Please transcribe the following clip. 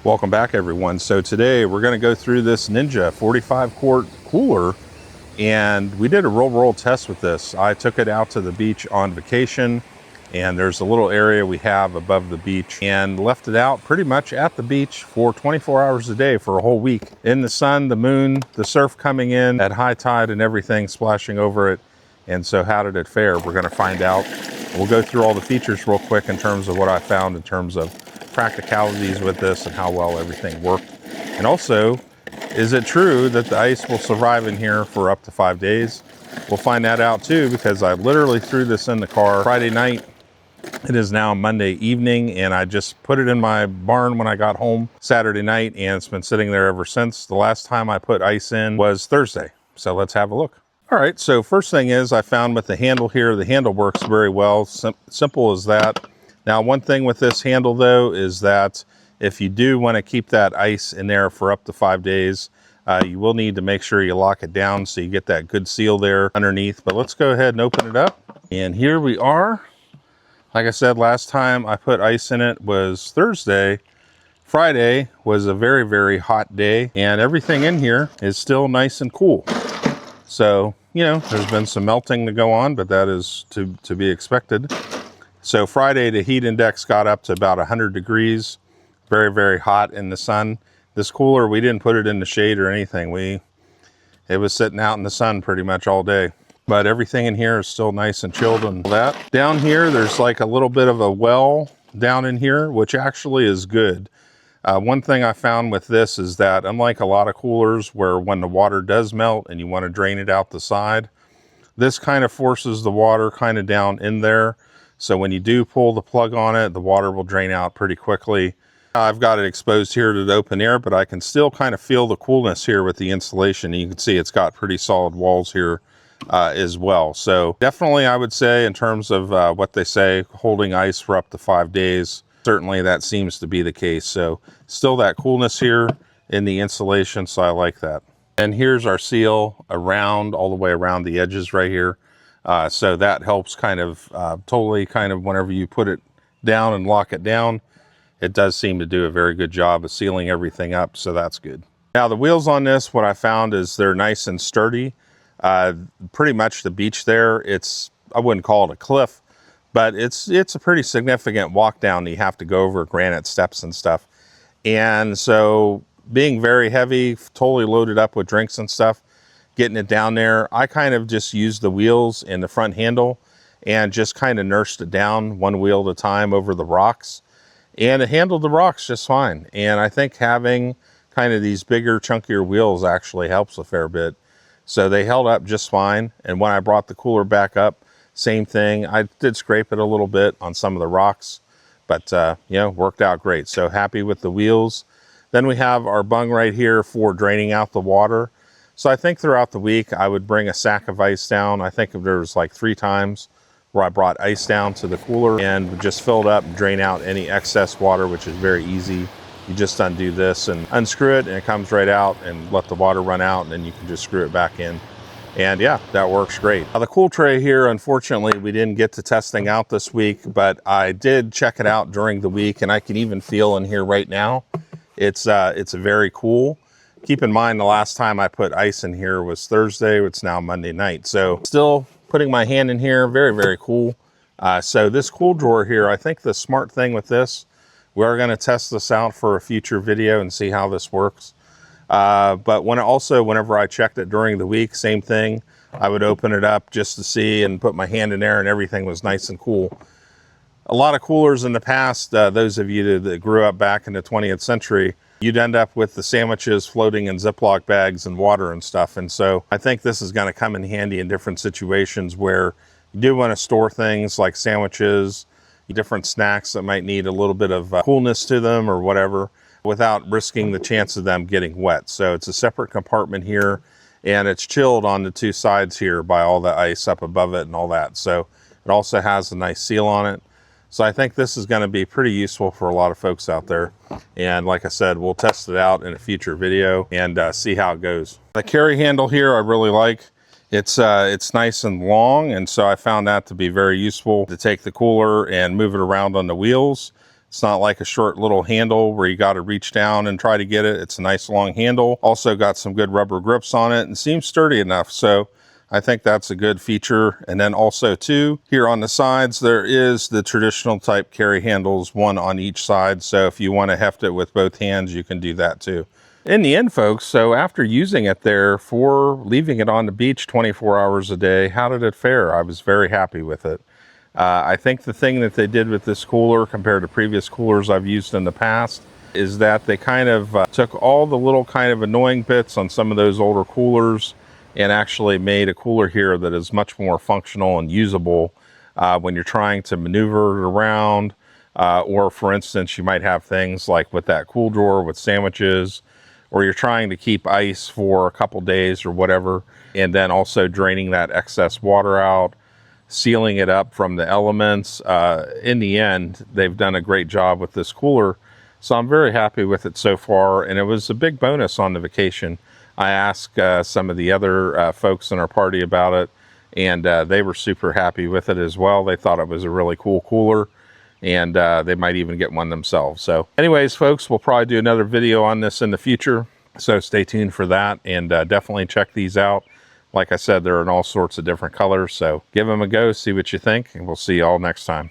Welcome back, everyone. So today we're going to go through this Ninja 45 quart cooler, and we did a roll test with this. I took it out to the beach on vacation, and there's a little area we have above the beach, and left it out pretty much at the beach for 24 hours a day for a whole week. In the sun, the moon, the surf coming in at high tide and everything splashing over it. And so how did it fare? We're going to find out. We'll go through all the features real quick in terms of what I found in terms of practicalities with this and how well everything worked. And also, is it true that the ice will survive in here for up to 5 days? We'll find that out too, because I literally threw this in the car Friday night. It is now Monday evening, and I just put it in my barn when I got home Saturday night, and it's been sitting there ever since. The last time I put ice in was Thursday. So let's have a look. All right, so first thing is I found with the handle here, the handle works very well, simple as that. Now, one thing with this handle though is that if you do want to keep that ice in there for up to 5 days, you will need to make sure you lock it down so you get that good seal there underneath. But let's go ahead and open it up. And here we are. Like I said, last time I put ice in it was Thursday. Friday was a very, very hot day, and everything in here is still nice and cool. So, you know, there's been some melting to go on, but that is to be expected. So Friday, the heat index got up to about 100 degrees, very, very hot in the sun. This cooler, we didn't put it in the shade or anything. It was sitting out in the sun pretty much all day. But everything in here is still nice and chilled and all that. Down here, there's like a little bit of a well down in here, which actually is good. One thing I found with this is that unlike a lot of coolers where when the water does melt and you want to drain it out the side, this kind of forces the water kind of down in there. So when you do pull the plug on it, the water will drain out pretty quickly. I've got it exposed here to the open air, but I can still kind of feel the coolness here with the insulation. You can see it's got pretty solid walls here as well. So definitely I would say in terms of what they say, holding ice for up to 5 days, certainly that seems to be the case. So still that coolness here in the insulation, so I like that. And here's our seal around, all the way around the edges right here. So that helps kind of totally kind of whenever you put it down and lock it down, it does seem to do a very good job of sealing everything up, so that's good. Now the wheels on this, what I found is they're nice and sturdy. Pretty much the beach there, I wouldn't call it a cliff, but it's a pretty significant walk down. You have to go over granite steps and stuff. And so being very heavy, totally loaded up with drinks and stuff, getting it down there, I kind of just used the wheels and the front handle and just kind of nursed it down one wheel at a time over the rocks. And it handled the rocks just fine. And I think having kind of these bigger, chunkier wheels actually helps a fair bit. So they held up just fine. And when I brought the cooler back up, same thing. I did scrape it a little bit on some of the rocks, but you know, worked out great. So happy with the wheels. Then we have our bung right here for draining out the water. So I think throughout the week, I would bring a sack of ice down. I think there was like 3 times where I brought ice down to the cooler and just filled up and drain out any excess water, which is very easy. You just undo this and unscrew it, and it comes right out, and let the water run out, and then you can just screw it back in. And yeah, that works great. Now the cool tray here, unfortunately, we didn't get to testing out this week, but I did check it out during the week, and I can even feel in here right now. It's very cool. Keep in mind, the last time I put ice in here was Thursday. It's now Monday night. So still putting my hand in here, very, very cool. So this cool drawer here, I think the smart thing with this, we are going to test this out for a future video and see how this works. But whenever I checked it during the week, same thing. I would open it up just to see and put my hand in there, and everything was nice and cool. A lot of coolers in the past, those of you that grew up back in the 20th century, you'd end up with the sandwiches floating in Ziploc bags and water and stuff. And so I think this is going to come in handy in different situations where you do want to store things like sandwiches, different snacks that might need a little bit of coolness to them or whatever, without risking the chance of them getting wet. So it's a separate compartment here, and it's chilled on the 2 sides here by all the ice up above it and all that. So it also has a nice seal on it. So I think this is going to be pretty useful for a lot of folks out there. And like I said, we'll test it out in a future video and see how it goes. The carry handle here I really like. It's nice and long, and so I found that to be very useful to take the cooler and move it around on the wheels. It's not like a short little handle where you got to reach down and try to get it. It's a nice long handle. Also got some good rubber grips on it and seems sturdy enough. So I think that's a good feature. And then also too, here on the sides, there is the traditional type carry handles, one on each side. So if you want to heft it with both hands, you can do that too. In the end, folks, so after using it there for leaving it on the beach 24 hours a day, how did it fare? I was very happy with it. I think the thing that they did with this cooler compared to previous coolers I've used in the past is that they kind of took all the little kind of annoying bits on some of those older coolers and actually made a cooler here that is much more functional and usable when you're trying to maneuver it around. Or for instance, you might have things like with that cool drawer with sandwiches, or you're trying to keep ice for a couple days or whatever, and then also draining that excess water out, sealing it up from the elements. In the end, they've done a great job with this cooler. So I'm very happy with it so far. And it was a big bonus on the vacation. I asked some of the other folks in our party about it, and they were super happy with it as well. They thought it was a really cool cooler, and they might even get one themselves. So anyways, folks, we'll probably do another video on this in the future. So stay tuned for that, and definitely check these out. Like I said, they're in all sorts of different colors, so give them a go, see what you think, and we'll see you all next time.